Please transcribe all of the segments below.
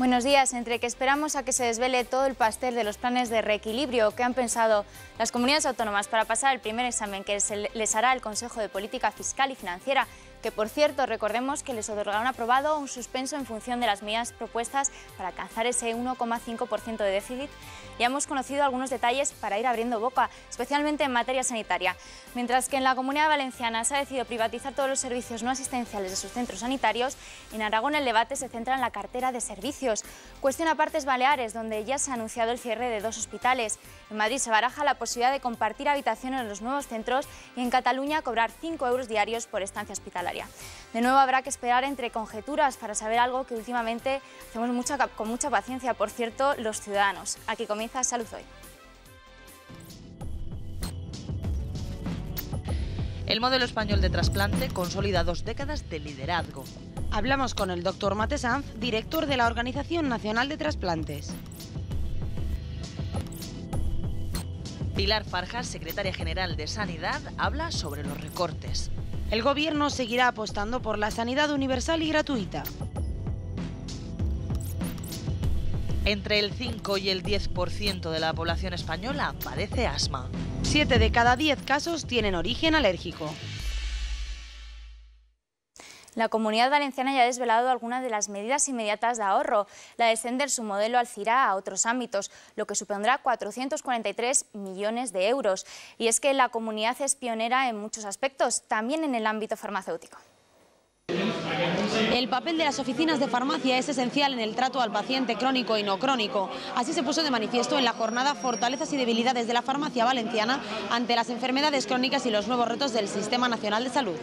Buenos días. Entre que esperamos a que se desvele todo el pastel de los planes de reequilibrio que han pensado las comunidades autónomas para pasar el primer examen que les hará el Consejo de Política Fiscal y Financiera, que por cierto recordemos que les otorgará un aprobado o un suspenso en función de las medidas propuestas para alcanzar ese 1,5% de déficit, ya hemos conocido algunos detalles para ir abriendo boca, especialmente en materia sanitaria. Mientras que en la Comunidad Valenciana se ha decidido privatizar todos los servicios no asistenciales de sus centros sanitarios, en Aragón el debate se centra en la cartera de servicios. Cuestión aparte es Baleares, donde ya se ha anunciado el cierre de 2 hospitales. En Madrid se baraja la posibilidad de compartir habitaciones en los nuevos centros y en Cataluña cobrar 5 euros diarios por estancia hospitalaria. De nuevo habrá que esperar entre conjeturas para saber algo que últimamente hacemos con mucha paciencia, por cierto, los ciudadanos. Aquí comienza Salud Hoy. El modelo español de trasplante consolida 2 décadas de liderazgo. Hablamos con el doctor Mate Sanz, director de la Organización Nacional de Trasplantes. Pilar Farjas, secretaria general de Sanidad, habla sobre los recortes. El Gobierno seguirá apostando por la sanidad universal y gratuita. Entre el 5 y el 10% de la población española padece asma. 7 de cada 10 casos tienen origen alérgico. La Comunidad Valenciana ya ha desvelado algunas de las medidas inmediatas de ahorro, la de extender su modelo Alcira a otros ámbitos, lo que supondrá 443 millones de euros. Y es que la comunidad es pionera en muchos aspectos, también en el ámbito farmacéutico. El papel de las oficinas de farmacia es esencial en el trato al paciente crónico y no crónico. Así se puso de manifiesto en la jornada Fortalezas y debilidades de la farmacia valenciana ante las enfermedades crónicas y los nuevos retos del Sistema Nacional de Salud.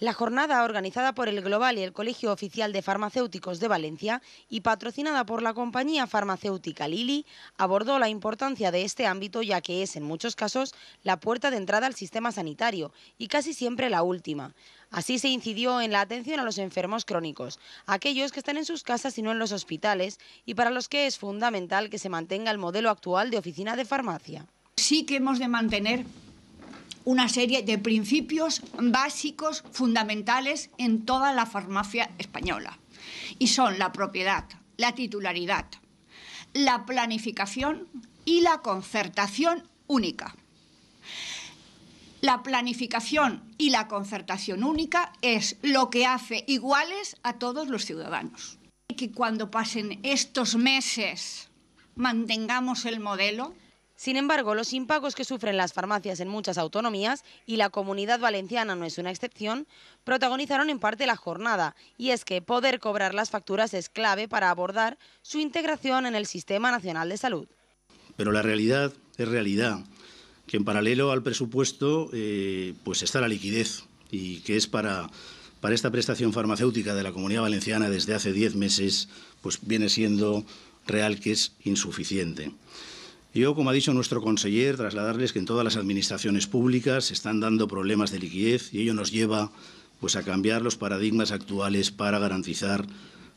La jornada, organizada por el Global y el Colegio Oficial de Farmacéuticos de Valencia y patrocinada por la compañía farmacéutica Lilly, abordó la importancia de este ámbito, ya que es en muchos casos la puerta de entrada al sistema sanitario y casi siempre la última. Así se incidió en la atención a los enfermos crónicos, aquellos que están en sus casas y no en los hospitales, y para los que es fundamental que se mantenga el modelo actual de oficina de farmacia. Sí que hemos de mantener una serie de principios básicos fundamentales en toda la farmacia española. Y son la propiedad, la titularidad, la planificación y la concertación única. La planificación y la concertación única es lo que hace iguales a todos los ciudadanos. Que cuando pasen estos meses mantengamos el modelo. Sin embargo, los impagos que sufren las farmacias en muchas autonomías, y la Comunidad Valenciana no es una excepción, protagonizaron en parte la jornada, y es que poder cobrar las facturas es clave para abordar su integración en el Sistema Nacional de Salud. Pero la realidad es realidad, que en paralelo al presupuesto pues está la liquidez, y que es para esta prestación farmacéutica de la Comunidad Valenciana desde hace 10 meses, pues viene siendo real que es insuficiente. Yo, como ha dicho nuestro conseller, trasladarles que en todas las administraciones públicas se están dando problemas de liquidez y ello nos lleva pues, a cambiar los paradigmas actuales para garantizar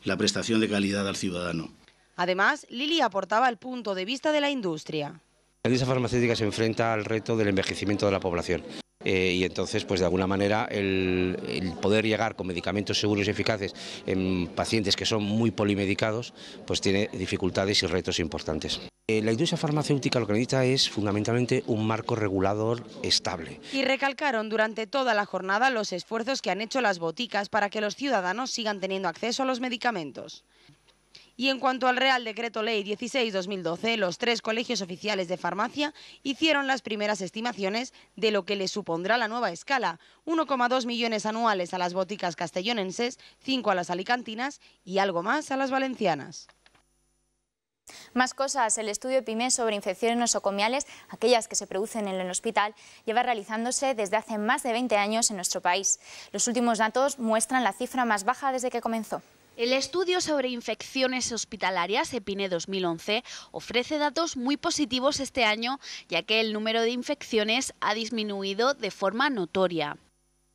la prestación de calidad al ciudadano. Además, Lilly aportaba el punto de vista de la industria. La industria farmacéutica se enfrenta al reto del envejecimiento de la población. Y entonces, pues de alguna manera, el poder llegar con medicamentos seguros y eficaces en pacientes que son muy polimedicados, pues tiene dificultades y retos importantes. La industria farmacéutica lo que necesita es fundamentalmente un marco regulador estable. Y recalcaron durante toda la jornada los esfuerzos que han hecho las boticas para que los ciudadanos sigan teniendo acceso a los medicamentos. Y en cuanto al Real Decreto Ley 16/2012, los 3 colegios oficiales de farmacia hicieron las primeras estimaciones de lo que les supondrá la nueva escala: 1,2 millones anuales a las boticas castellonenses, 5 a las alicantinas y algo más a las valencianas. Más cosas. El estudio PIMES sobre infecciones nosocomiales, aquellas que se producen en el hospital, lleva realizándose desde hace más de 20 años en nuestro país. Los últimos datos muestran la cifra más baja desde que comenzó. El estudio sobre infecciones hospitalarias, EPINE 2011, ofrece datos muy positivos este año, ya que el número de infecciones ha disminuido de forma notoria.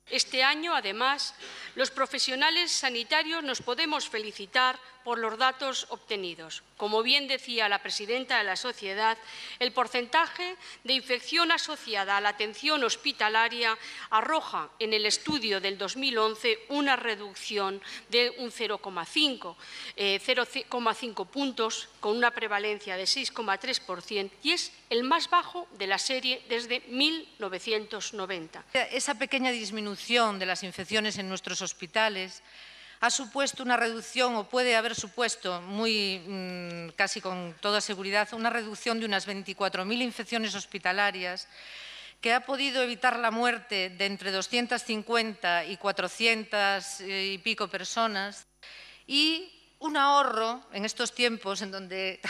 Este año, además, los profesionales sanitarios nos podemos felicitar por los datos obtenidos. Como bien decía la presidenta de la sociedad, el porcentaje de infección asociada a la atención hospitalaria arroja en el estudio del 2011 una reducción de un 0,5 puntos, con una prevalencia de 6,3%, y es el más bajo de la serie desde 1990. Esa pequeña disminución de las infecciones en nuestros hospitales ha supuesto una reducción, o puede haber supuesto casi con toda seguridad, una reducción de unas 24.000 infecciones hospitalarias, que ha podido evitar la muerte de entre 250 y 400 y pico personas, y un ahorro en estos tiempos en donde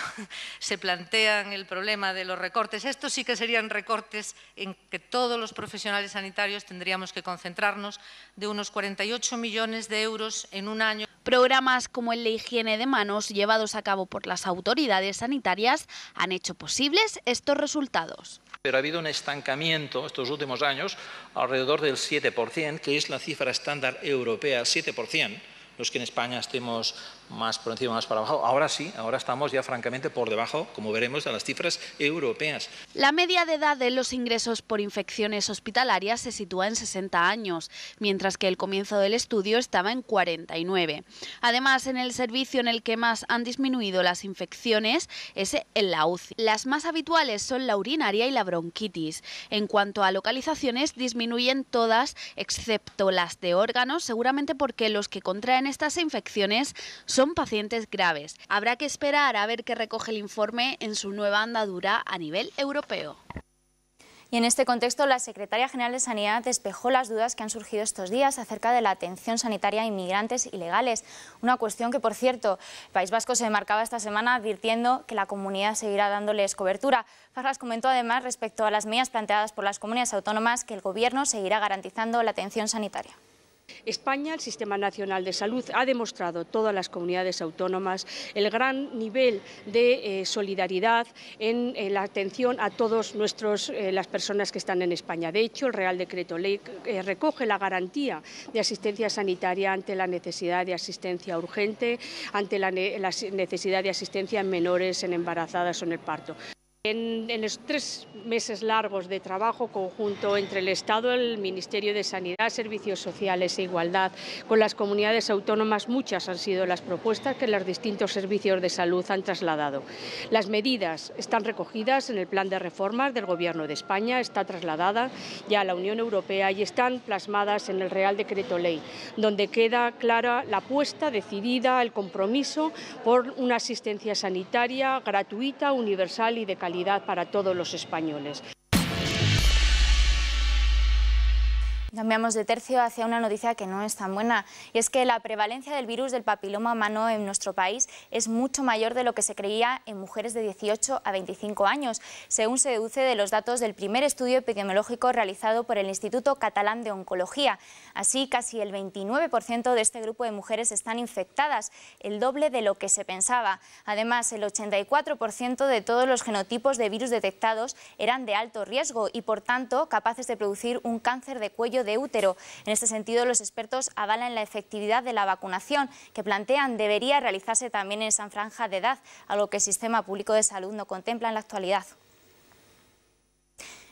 se plantean el problema de los recortes. Estos sí que serían recortes en que todos los profesionales sanitarios tendríamos que concentrarnos, de unos 48 millones de euros en un año. Programas como el de higiene de manos, llevados a cabo por las autoridades sanitarias, han hecho posibles estos resultados. Pero ha habido un estancamiento estos últimos años alrededor del 7%, que es la cifra estándar europea, 7%. No es que en España estemos más por encima, más para abajo. Ahora sí, ahora estamos ya francamente por debajo, como veremos, de las cifras europeas. La media de edad de los ingresos por infecciones hospitalarias se sitúa en 60 años, mientras que el comienzo del estudio estaba en 49. Además, en el servicio en el que más han disminuido las infecciones es en la UCI. Las más habituales son la urinaria y la bronquitis. En cuanto a localizaciones, disminuyen todas, excepto las de órganos, seguramente porque los que contraen estas infecciones son pacientes graves. Habrá que esperar a ver qué recoge el informe en su nueva andadura a nivel europeo. Y en este contexto, la Secretaria General de Sanidad despejó las dudas que han surgido estos días acerca de la atención sanitaria a inmigrantes ilegales. Una cuestión que, por cierto, el País Vasco se marcaba esta semana advirtiendo que la comunidad seguirá dándoles cobertura. Farras comentó además respecto a las medidas planteadas por las comunidades autónomas que el Gobierno seguirá garantizando la atención sanitaria. España, el Sistema Nacional de Salud, ha demostrado, todas las comunidades autónomas, el gran nivel de solidaridad en la atención a todas las personas que están en España. De hecho, el Real Decreto Ley recoge la garantía de asistencia sanitaria ante la necesidad de asistencia urgente, ante la necesidad de asistencia en menores, en embarazadas o en el parto. En los 3 meses largos de trabajo conjunto entre el Estado, el Ministerio de Sanidad, Servicios Sociales e Igualdad, con las comunidades autónomas, muchas han sido las propuestas que los distintos servicios de salud han trasladado. Las medidas están recogidas en el plan de reformas del Gobierno de España, está trasladada ya a la Unión Europea y están plasmadas en el Real Decreto Ley, donde queda clara la apuesta decidida, el compromiso por una asistencia sanitaria gratuita, universal y de calidad para todos los españoles. Cambiamos de tercio hacia una noticia que no es tan buena, y es que la prevalencia del virus del papiloma humano en nuestro país es mucho mayor de lo que se creía en mujeres de 18 a 25 años, según se deduce de los datos del primer estudio epidemiológico realizado por el Instituto Catalán de Oncología. Así, casi el 29% de este grupo de mujeres están infectadas, el doble de lo que se pensaba. Además, el 84% de todos los genotipos de virus detectados eran de alto riesgo y, por tanto, capaces de producir un cáncer de cuello de útero. En este sentido, los expertos avalan la efectividad de la vacunación, que plantean debería realizarse también en esa franja de edad, algo que el Sistema Público de Salud no contempla en la actualidad.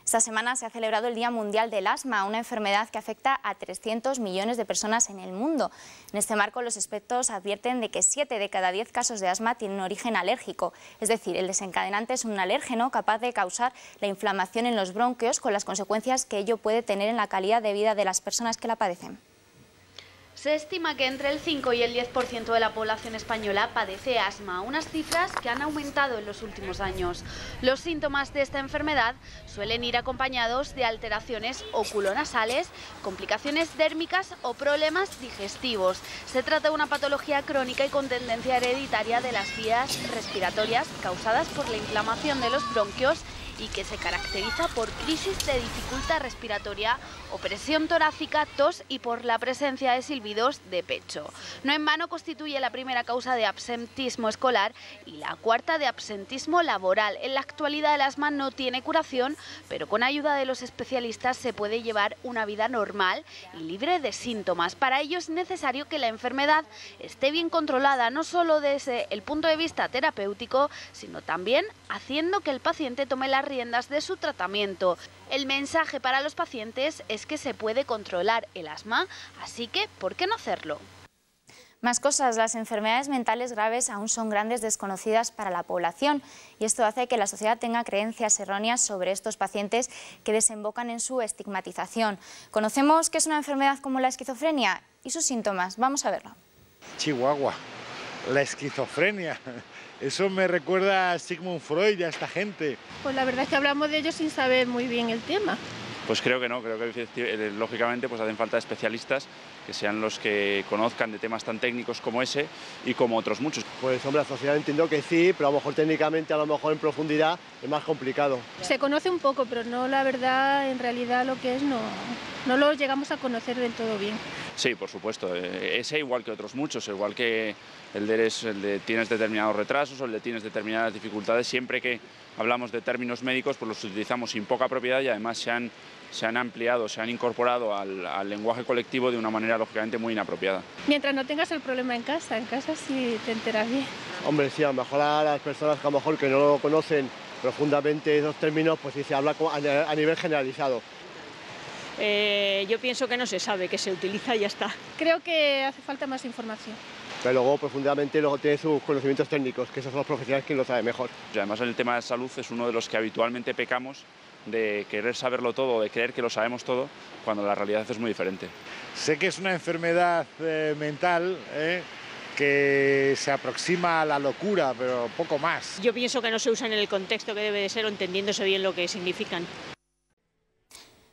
Esta semana se ha celebrado el Día Mundial del Asma, una enfermedad que afecta a 300 millones de personas en el mundo. En este marco, los expertos advierten de que 7 de cada 10 casos de asma tienen origen alérgico, es decir, el desencadenante es un alérgeno capaz de causar la inflamación en los bronquios, con las consecuencias que ello puede tener en la calidad de vida de las personas que la padecen. Se estima que entre el 5 y el 10% de la población española padece asma, unas cifras que han aumentado en los últimos años. Los síntomas de esta enfermedad suelen ir acompañados de alteraciones oculonasales, complicaciones dérmicas o problemas digestivos. Se trata de una patología crónica y con tendencia hereditaria de las vías respiratorias causadas por la inflamación de los bronquios y que se caracteriza por crisis de dificultad respiratoria, opresión torácica, tos y por la presencia de silbidos de pecho. No en vano constituye la primera causa de absentismo escolar y la cuarta de absentismo laboral. En la actualidad el asma no tiene curación, pero con ayuda de los especialistas se puede llevar una vida normal y libre de síntomas. Para ello es necesario que la enfermedad esté bien controlada, no solo desde el punto de vista terapéutico, sino también haciendo que el paciente tome las riendas de su tratamiento. El mensaje para los pacientes es que se puede controlar el asma, así que ¿por qué no hacerlo? Más cosas, las enfermedades mentales graves aún son grandes desconocidas para la población y esto hace que la sociedad tenga creencias erróneas sobre estos pacientes que desembocan en su estigmatización. ¿Conocemos qué es una enfermedad como la esquizofrenia y sus síntomas? Vamos a verlo. Chihuahua, la esquizofrenia. Eso me recuerda a Sigmund Freud y a esta gente. Pues la verdad es que hablamos de ello sin saber muy bien el tema. Pues creo que no, creo que lógicamente pues hacen falta especialistas que sean los que conozcan de temas tan técnicos como ese y como otros muchos. Pues hombre, la sociedad entiendo que sí, pero a lo mejor técnicamente, a lo mejor en profundidad es más complicado. Se conoce un poco, pero no la verdad, en realidad lo que es no lo llegamos a conocer del todo bien. Sí, por supuesto, ese igual que otros muchos, igual que el de tienes determinados retrasos o el de tienes determinadas dificultades, siempre que hablamos de términos médicos pues los utilizamos sin poca propiedad y además se han ampliado, se han incorporado al lenguaje colectivo de una manera lógicamente muy inapropiada. Mientras no tengas el problema en casa sí te enteras bien. Hombre, sí, a lo mejor a las personas que a lo mejor que no conocen profundamente esos términos, pues sí se habla a nivel generalizado. Yo pienso que no se sabe, que se utiliza y ya está. Creo que hace falta más información. Pero luego profundamente luego tiene sus conocimientos técnicos, que esos son los profesionales quien lo sabe mejor. Y además el tema de salud es uno de los que habitualmente pecamos de querer saberlo todo, de creer que lo sabemos todo, cuando la realidad es muy diferente. Sé que es una enfermedad mental que se aproxima a la locura, pero poco más. Yo pienso que no se usan en el contexto que debe de ser o entendiéndose bien lo que significan.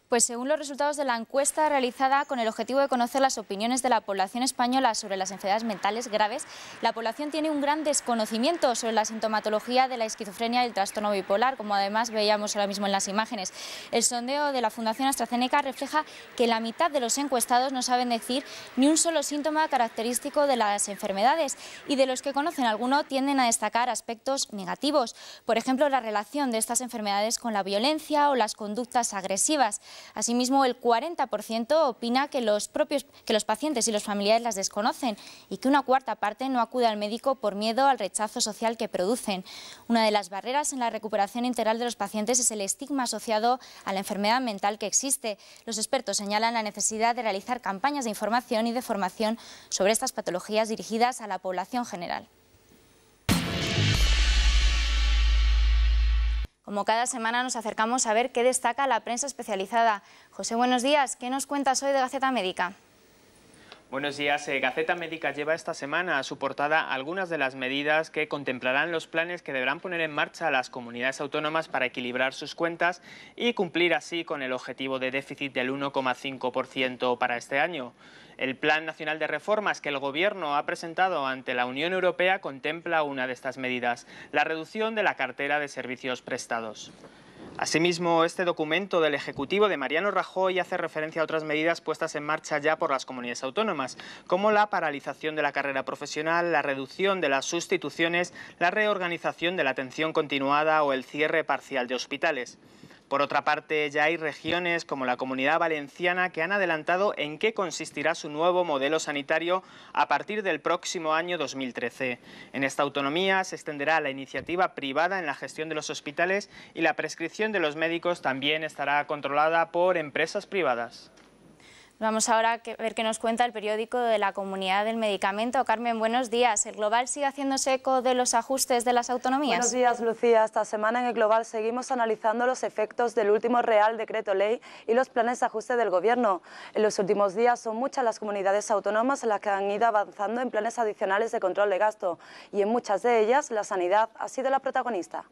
Pues según los resultados de la encuesta realizada con el objetivo de conocer las opiniones de la población española sobre las enfermedades mentales graves, la población tiene un gran desconocimiento sobre la sintomatología de la esquizofrenia y el trastorno bipolar, como además veíamos ahora mismo en las imágenes. El sondeo de la Fundación AstraZeneca refleja que la mitad de los encuestados no saben decir ni un solo síntoma característico de las enfermedades y de los que conocen alguno tienden a destacar aspectos negativos, por ejemplo la relación de estas enfermedades con la violencia o las conductas agresivas. Asimismo, el 40% opina que los pacientes y los familiares las desconocen y que una cuarta parte no acude al médico por miedo al rechazo social que producen. Una de las barreras en la recuperación integral de los pacientes es el estigma asociado a la enfermedad mental que existe. Los expertos señalan la necesidad de realizar campañas de información y de formación sobre estas patologías dirigidas a la población general. Como cada semana nos acercamos a ver qué destaca la prensa especializada. José, buenos días. ¿Qué nos cuentas hoy de Gaceta Médica? Buenos días. Gaceta Médica lleva esta semana a su portada algunas de las medidas que contemplarán los planes que deberán poner en marcha las comunidades autónomas para equilibrar sus cuentas y cumplir así con el objetivo de déficit del 1,5% para este año. El Plan Nacional de Reformas que el Gobierno ha presentado ante la Unión Europea contempla una de estas medidas, la reducción de la cartera de servicios prestados. Asimismo, este documento del Ejecutivo de Mariano Rajoy hace referencia a otras medidas puestas en marcha ya por las comunidades autónomas, como la paralización de la carrera profesional, la reducción de las sustituciones, la reorganización de la atención continuada o el cierre parcial de hospitales. Por otra parte, ya hay regiones como la Comunidad Valenciana que han adelantado en qué consistirá su nuevo modelo sanitario a partir del próximo año 2013. En esta autonomía se extenderá la iniciativa privada en la gestión de los hospitales y la prescripción de los médicos también estará controlada por empresas privadas. Vamos ahora a ver qué nos cuenta el periódico de la Comunidad del Medicamento. Carmen, buenos días. ¿El Global sigue haciéndose eco de los ajustes de las autonomías? Buenos días, Lucía. Esta semana en el Global seguimos analizando los efectos del último Real Decreto Ley y los planes de ajuste del Gobierno. En los últimos días son muchas las comunidades autónomas en las que han ido avanzando en planes adicionales de control de gasto y en muchas de ellas la sanidad ha sido la protagonista.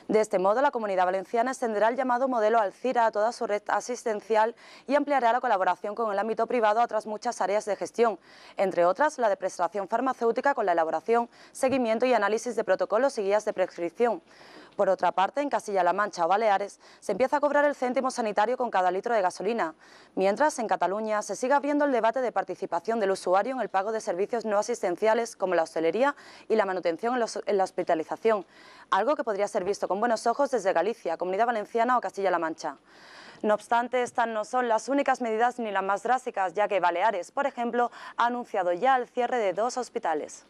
De este modo, la Comunidad Valenciana extenderá el llamado modelo Alcira a toda su red asistencial y ampliará la colaboración con el ámbito privado a otras muchas áreas de gestión, entre otras la de prestación farmacéutica con la elaboración, seguimiento y análisis de protocolos y guías de prescripción. Por otra parte, en Castilla-La Mancha o Baleares se empieza a cobrar el céntimo sanitario con cada litro de gasolina, mientras en Cataluña se sigue abriendo el debate de participación del usuario en el pago de servicios no asistenciales como la hostelería y la manutención en la hospitalización, algo que podría ser visto con buenos ojos desde Galicia, Comunidad Valenciana o Castilla-La Mancha. No obstante, estas no son las únicas medidas ni las más drásticas, ya que Baleares, por ejemplo, ha anunciado ya el cierre de 2 hospitales.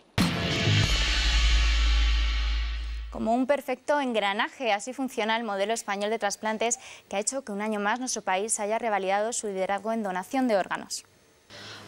Como un perfecto engranaje, así funciona el modelo español de trasplantes que ha hecho que un año más nuestro país haya revalidado su liderazgo en donación de órganos.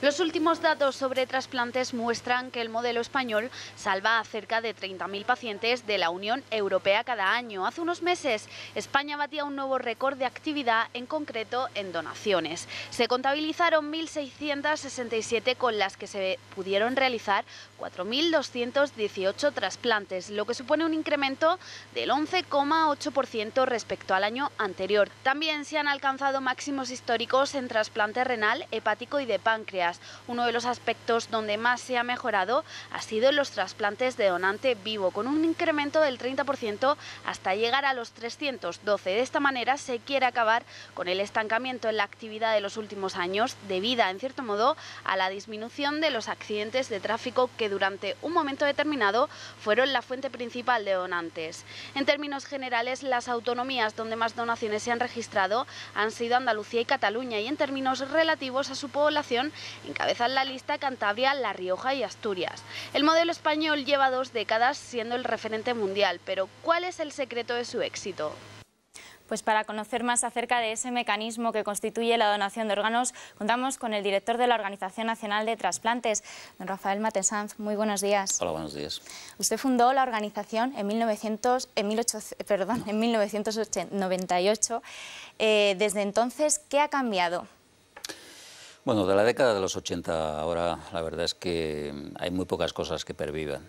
Los últimos datos sobre trasplantes muestran que el modelo español salva a cerca de 30.000 pacientes de la Unión Europea cada año. Hace unos meses, España batía un nuevo récord de actividad, en concreto en donaciones. Se contabilizaron 1.667 con las que se pudieron realizar 4.218 trasplantes, lo que supone un incremento del 11,8% respecto al año anterior. También se han alcanzado máximos históricos en trasplante renal, hepático y de páncreas. Uno de los aspectos donde más se ha mejorado ha sido en los trasplantes de donante vivo, con un incremento del 30% hasta llegar a los 312. De esta manera se quiere acabar con el estancamiento en la actividad de los últimos años, debida, en cierto modo, a la disminución de los accidentes de tráfico que durante un momento determinado fueron la fuente principal de donantes. En términos generales, las autonomías donde más donaciones se han registrado han sido Andalucía y Cataluña, y en términos relativos a su población encabezan la lista Cantabria, La Rioja y Asturias. El modelo español lleva 2 décadas siendo el referente mundial, pero ¿cuál es el secreto de su éxito? Pues para conocer más acerca de ese mecanismo que constituye la donación de órganos, contamos con el director de la Organización Nacional de Trasplantes, don Rafael Matesanz. Muy buenos días. Hola, buenos días. Usted fundó la organización en 1998. Desde entonces, ¿qué ha cambiado? Bueno, de la década de los 80 ahora la verdad es que hay muy pocas cosas que pervivan.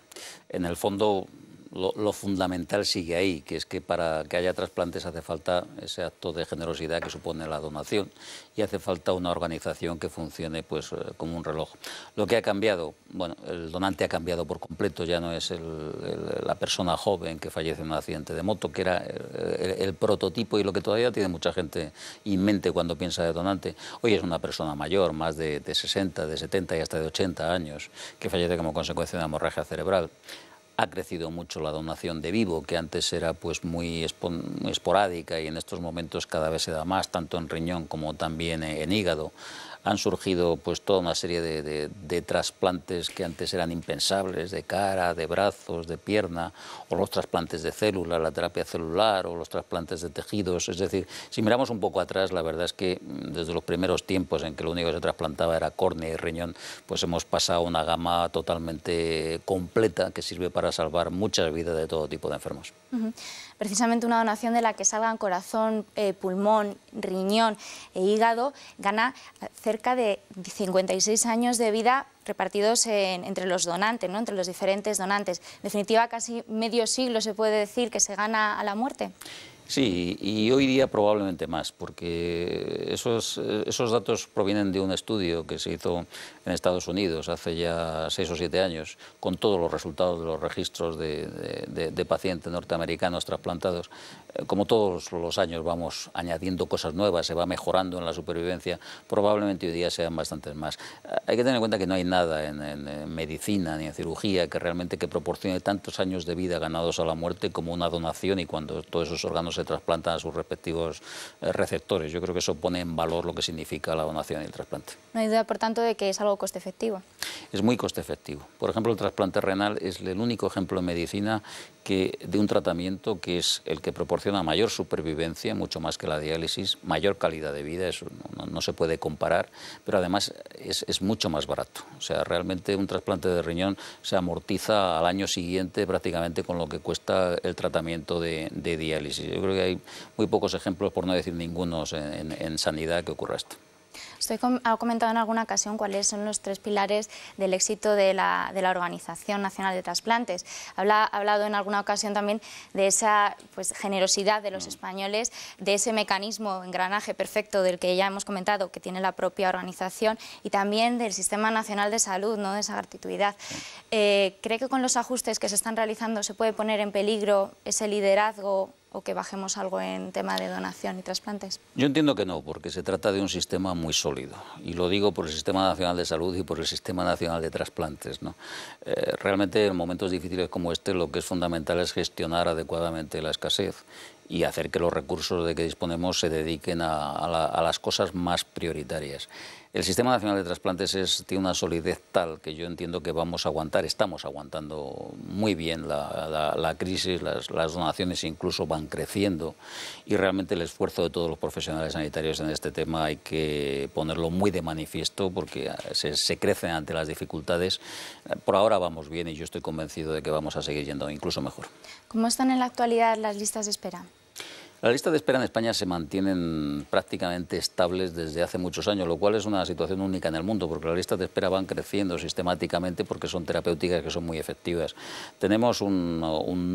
En el fondo lo fundamental sigue ahí, que es que para que haya trasplantes hace falta ese acto de generosidad que supone la donación y hace falta una organización que funcione pues como un reloj. Lo que ha cambiado, bueno, el donante ha cambiado por completo, ya no es la persona joven que fallece en un accidente de moto, que era el prototipo y lo que todavía tiene mucha gente en mente cuando piensa de donante. Hoy es una persona mayor, más de 60, de 70 y hasta de 80 años, que fallece como consecuencia de una hemorragia cerebral. Ha crecido mucho la donación de vivo, que antes era pues muy esporádica y en estos momentos cada vez se da más, tanto en riñón como también en hígado. Han surgido pues toda una serie de trasplantes que antes eran impensables, de cara, de brazos, de pierna, o los trasplantes de células, la terapia celular, o los trasplantes de tejidos. Es decir, si miramos un poco atrás, la verdad es que desde los primeros tiempos en que lo único que se trasplantaba era córnea y riñón, pues hemos pasado a una gama totalmente completa que sirve para salvar muchas vidas de todo tipo de enfermos. Precisamente una donación de la que salgan corazón, pulmón, riñón e hígado gana cerca de 56 años de vida repartidos entre los donantes, ¿no? Entre los diferentes donantes. En definitiva, casi medio siglo se puede decir que se gana a la muerte. Sí, y hoy día probablemente más, porque esos datos provienen de un estudio que se hizo en Estados Unidos hace ya 6 o 7 años, con todos los resultados de los registros de pacientes norteamericanos trasplantados. Como todos los años vamos añadiendo cosas nuevas, se va mejorando en la supervivencia, probablemente hoy día sean bastantes más. Hay que tener en cuenta que no hay nada en medicina ni en cirugía que realmente proporcione tantos años de vida ganados a la muerte como una donación y cuando todos esos órganos se trasplantan a sus respectivos receptores. Yo creo que eso pone en valor lo que significa la donación y el trasplante. No hay duda, por tanto, de que es algo coste efectivo. Es muy coste efectivo. Por ejemplo, el trasplante renal es el único ejemplo en medicina de un tratamiento que es el que proporciona mayor supervivencia, mucho más que la diálisis, mayor calidad de vida, eso no se puede comparar, pero además es mucho más barato. O sea, realmente un trasplante de riñón se amortiza al año siguiente prácticamente con lo que cuesta el tratamiento de diálisis. Yo creo que hay muy pocos ejemplos, por no decir ninguno, en sanidad que ocurra esto. Usted ha comentado en alguna ocasión cuáles son los 3 pilares del éxito de la Organización Nacional de Trasplantes. Ha hablado en alguna ocasión también de esa generosidad de los españoles, de ese mecanismo, engranaje perfecto del que ya hemos comentado, que tiene la propia organización, y también del Sistema Nacional de Salud, ¿no?, de esa gratuidad. ¿Cree que con los ajustes que se están realizando se puede poner en peligro ese liderazgo o que bajemos algo en tema de donación y trasplantes? Yo entiendo que no, porque se trata de un sistema muy sólido, y lo digo por el Sistema Nacional de Salud y por el Sistema Nacional de Trasplantes, ¿no? Realmente en momentos difíciles como este lo que es fundamental es gestionar adecuadamente la escasez y hacer que los recursos de que disponemos se dediquen a las cosas más prioritarias. El Sistema Nacional de Trasplantes tiene una solidez tal que yo entiendo que vamos a aguantar, estamos aguantando muy bien la crisis, las donaciones incluso van creciendo, y realmente el esfuerzo de todos los profesionales sanitarios en este tema hay que ponerlo muy de manifiesto, porque se crecen ante las dificultades. Por ahora vamos bien y yo estoy convencido de que vamos a seguir yendo incluso mejor. ¿Cómo están en la actualidad las listas de espera? Las listas de espera en España se mantienen prácticamente estables desde hace muchos años, lo cual es una situación única en el mundo, porque las listas de espera van creciendo sistemáticamente porque son terapéuticas que son muy efectivas. Tenemos un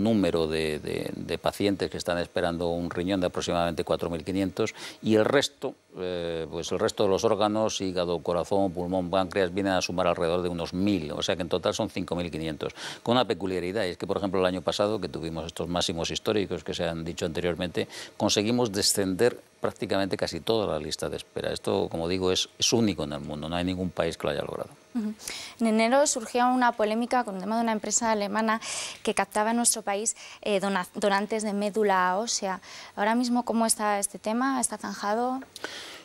número de pacientes que están esperando un riñón de aproximadamente 4.500, y el resto, pues el resto de los órganos, hígado, corazón, pulmón, páncreas, vienen a sumar alrededor de unos 1.000, o sea que en total son 5.500. Con una peculiaridad, y es que, por ejemplo, el año pasado, que tuvimos estos máximos históricos que se han dicho anteriormente, conseguimos descender prácticamente casi toda la lista de espera. Esto, como digo, es único en el mundo, no hay ningún país que lo haya logrado. En enero surgió una polémica con el tema de una empresa alemana que captaba en nuestro país donantes de médula ósea. Ahora mismo, ¿cómo está este tema? ¿Está zanjado?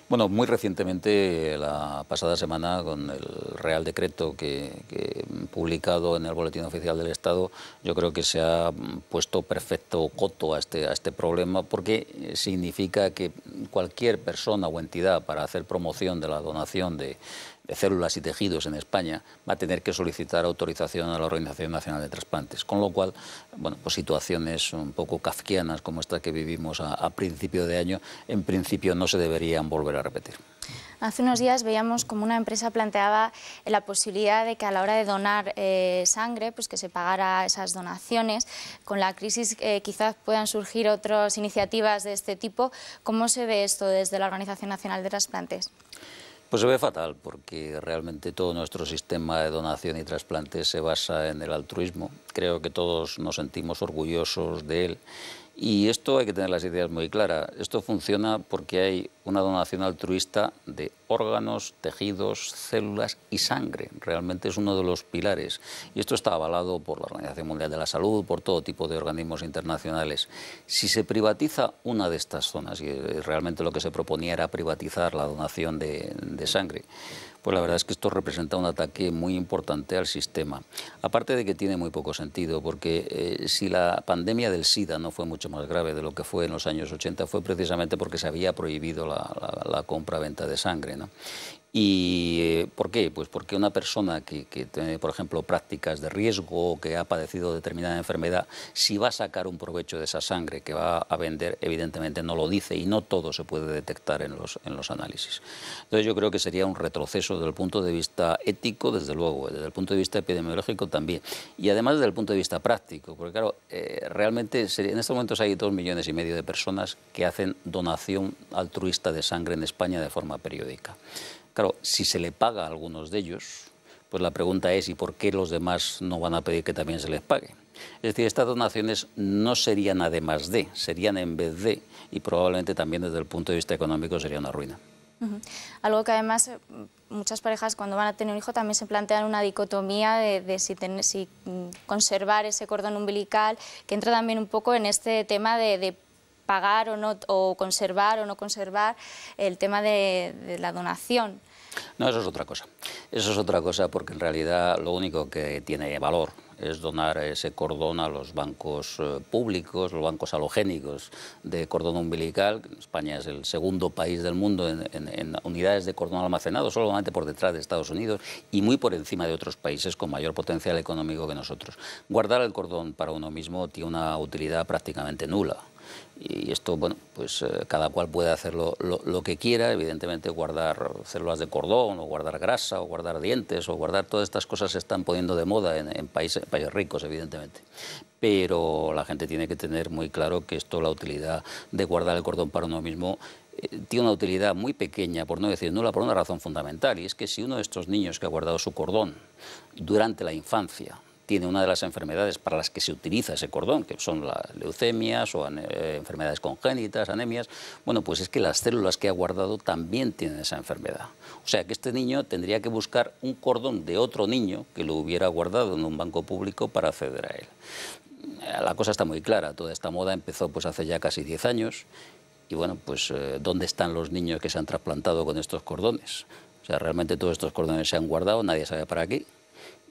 Bueno, muy recientemente, la pasada semana, con el Real Decreto que publicado en el Boletín Oficial del Estado, yo creo que se ha puesto perfecto coto a este problema, porque significa que cualquier persona o entidad, para hacer promoción de la donación de células y tejidos en España, va a tener que solicitar autorización a la Organización Nacional de Trasplantes, con lo cual, bueno, pues situaciones un poco kafkianas como esta que vivimos a principio de año, en principio no se deberían volver a repetir. Hace unos días veíamos como una empresa planteaba la posibilidad de que a la hora de donar sangre, pues que se pagara esas donaciones. Con la crisis quizás puedan surgir otras iniciativas de este tipo. ¿Cómo se ve esto desde la Organización Nacional de Trasplantes? Pues se ve fatal, porque realmente todo nuestro sistema de donación y trasplantes se basa en el altruismo. Creo que todos nos sentimos orgullosos de él. Y esto hay que tener las ideas muy claras. Esto funciona porque hay una donación altruista de órganos, tejidos, células y sangre. Realmente es uno de los pilares. Y esto está avalado por la Organización Mundial de la Salud, por todo tipo de organismos internacionales. Si se privatiza una de estas zonas, y realmente lo que se proponía era privatizar la donación de sangre, pues la verdad es que esto representa un ataque muy importante al sistema. Aparte de que tiene muy poco sentido, porque si la pandemia del SIDA no fue mucho más grave de lo que fue en los años 80, fue precisamente porque se había prohibido la compra-venta de sangre, ¿no? ¿Y por qué? Pues porque una persona que tiene, por ejemplo, prácticas de riesgo o que ha padecido determinada enfermedad, si va a sacar un provecho de esa sangre que va a vender, evidentemente no lo dice, y no todo se puede detectar en los análisis. Entonces yo creo que sería un retroceso desde el punto de vista ético, desde luego, desde el punto de vista epidemiológico también, y además desde el punto de vista práctico, porque claro, realmente en estos momentos hay 2,5 millones de personas que hacen donación altruista de sangre en España de forma periódica. Claro, si se le paga a algunos de ellos, pues la pregunta es ¿y por qué los demás no van a pedir que también se les pague? Es decir, estas donaciones no serían además de, serían en vez de, y probablemente también desde el punto de vista económico sería una ruina. Algo que además muchas parejas cuando van a tener un hijo también se plantean una dicotomía de si conservar ese cordón umbilical, que entra también un poco en este tema de pagar o no, o conservar o no conservar el tema de la donación. No, eso es otra cosa. Eso es otra cosa, porque en realidad lo único que tiene valor es donar ese cordón a los bancos públicos, los bancos halogénicos de cordón umbilical. España es el segundo país del mundo en unidades de cordón almacenado, solamente por detrás de Estados Unidos y muy por encima de otros países con mayor potencial económico que nosotros. Guardar el cordón para uno mismo tiene una utilidad prácticamente nula. Y esto, bueno, pues cada cual puede hacer lo que quiera, evidentemente guardar células de cordón, o guardar grasa, o guardar dientes, o guardar todas estas cosas se están poniendo de moda en países ricos, evidentemente. Pero la gente tiene que tener muy claro que esto, la utilidad de guardar el cordón para uno mismo, tiene una utilidad muy pequeña, por no decir nula, por una razón fundamental, y es que si uno de estos niños que ha guardado su cordón durante la infancia tiene una de las enfermedades para las que se utiliza ese cordón, que son las leucemias o enfermedades congénitas, anemias, bueno, pues es que las células que ha guardado también tienen esa enfermedad. O sea que este niño tendría que buscar un cordón de otro niño que lo hubiera guardado en un banco público para acceder a él. La cosa está muy clara, toda esta moda empezó pues hace ya casi 10 años, y bueno, pues ¿dónde están los niños que se han trasplantado con estos cordones? O sea, realmente todos estos cordones se han guardado, nadie sabe para qué.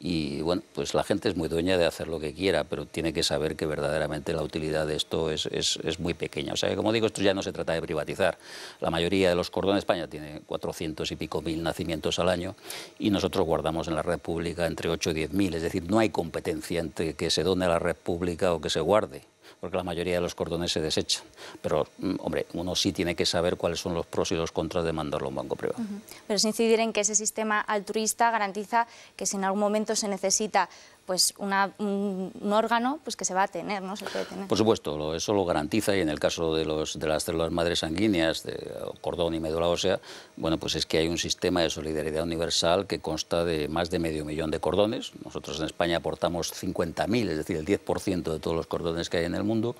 Y bueno, pues la gente es muy dueña de hacer lo que quiera, pero tiene que saber que verdaderamente la utilidad de esto es muy pequeña. O sea que, como digo, esto ya no se trata de privatizar. La mayoría de los cordones de España tiene 400 y pico mil nacimientos al año, y nosotros guardamos en la red pública entre 8 y 10.000. Es decir, no hay competencia entre que se done a la red pública o que se guarde, porque la mayoría de los cordones se desechan. Pero, hombre, uno sí tiene que saber cuáles son los pros y los contras de mandarlo a un banco privado. Pero es incidir en que ese sistema altruista garantiza que si en algún momento se necesita pues un órgano, pues que se va a tener, ¿no? Se puede tener. Por supuesto, eso lo garantiza, y en el caso de las células madres sanguíneas, de cordón y médula ósea, bueno, pues es que hay un sistema de solidaridad universal que consta de más de 500.000 de cordones. Nosotros en España aportamos 50.000, es decir, el 10% de todos los cordones que hay en el mundo,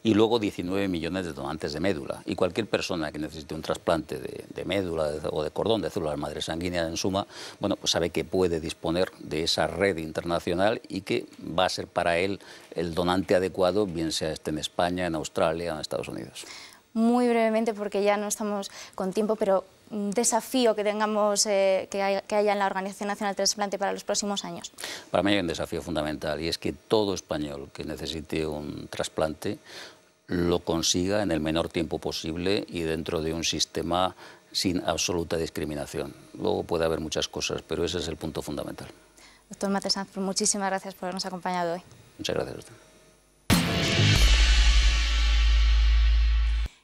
y luego 19 millones de donantes de médula. Y cualquier persona que necesite un trasplante de médula o de cordón, de células madres sanguíneas en suma, bueno, pues sabe que puede disponer de esa red internacional y que va a ser para él el donante adecuado, bien sea esté en España, en Australia o en Estados Unidos. Muy brevemente, porque ya no estamos con tiempo, pero un desafío que tengamos, que haya en la Organización Nacional de Trasplante para los próximos años. Para mí hay un desafío fundamental, y es que todo español que necesite un trasplante lo consiga en el menor tiempo posible y dentro de un sistema sin absoluta discriminación. Luego puede haber muchas cosas, pero ese es el punto fundamental. Doctor Maite Sanz, muchísimas gracias por habernos acompañado hoy. Muchas gracias a usted.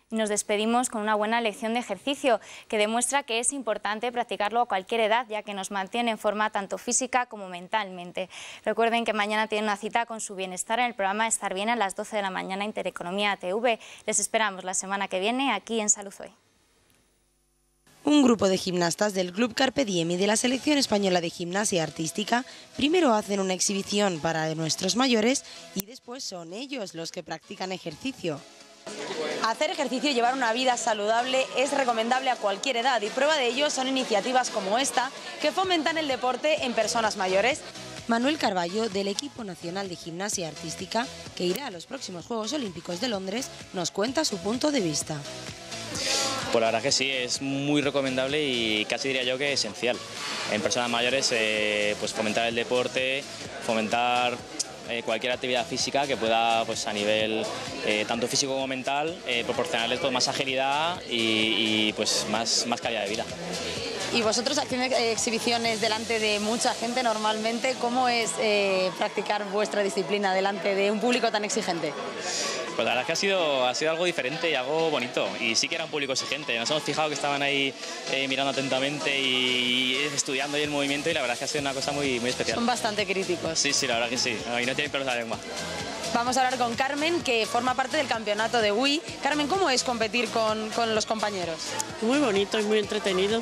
Nos despedimos con una buena lección de ejercicio que demuestra que es importante practicarlo a cualquier edad, ya que nos mantiene en forma tanto física como mentalmente. Recuerden que mañana tienen una cita con su bienestar en el programa Estar Bien a las 12 de la mañana, Intereconomía TV. Les esperamos la semana que viene aquí en Salud Hoy. Un grupo de gimnastas del Club Carpe Diem y de la Selección Española de Gimnasia Artística primero hacen una exhibición para nuestros mayores y después son ellos los que practican ejercicio. Hacer ejercicio y llevar una vida saludable es recomendable a cualquier edad, y prueba de ello son iniciativas como esta que fomentan el deporte en personas mayores. Manuel Carballo, del equipo nacional de gimnasia artística, que irá a los próximos Juegos Olímpicos de Londres, nos cuenta su punto de vista. Pues la verdad que sí, es muy recomendable y casi diría yo que esencial. En personas mayores, pues fomentar el deporte, fomentar cualquier actividad física que pueda, pues a nivel tanto físico como mental, proporcionarles pues, más agilidad y pues más calidad de vida. Y vosotros haciendo exhibiciones delante de mucha gente normalmente, ¿cómo es practicar vuestra disciplina delante de un público tan exigente? Pues la verdad es que ha sido algo diferente y algo bonito, y sí que era un público exigente. Nos hemos fijado que estaban ahí mirando atentamente y estudiando ahí el movimiento, y la verdad es que ha sido una cosa muy especial. Son bastante críticos. Sí, la verdad que sí, y no tienen pelos en la lengua. Vamos a hablar con Carmen, que forma parte del campeonato de Wii. Carmen, ¿cómo es competir con los compañeros? Muy bonito y muy entretenido.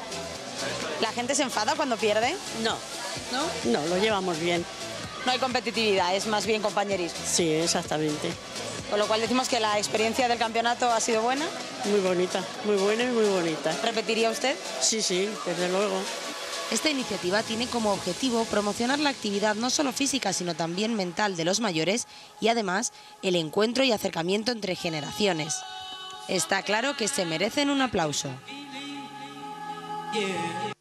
¿La gente se enfada cuando pierde? No. ¿No? No, lo llevamos bien. No hay competitividad, es más bien compañerismo. Sí, exactamente. Con lo cual decimos que la experiencia del campeonato ha sido buena. Muy bonita, muy buena y muy bonita. ¿Repetiría usted? Sí, desde luego. Esta iniciativa tiene como objetivo promocionar la actividad no solo física, sino también mental de los mayores, y además el encuentro y acercamiento entre generaciones. Está claro que se merecen un aplauso. Yeah.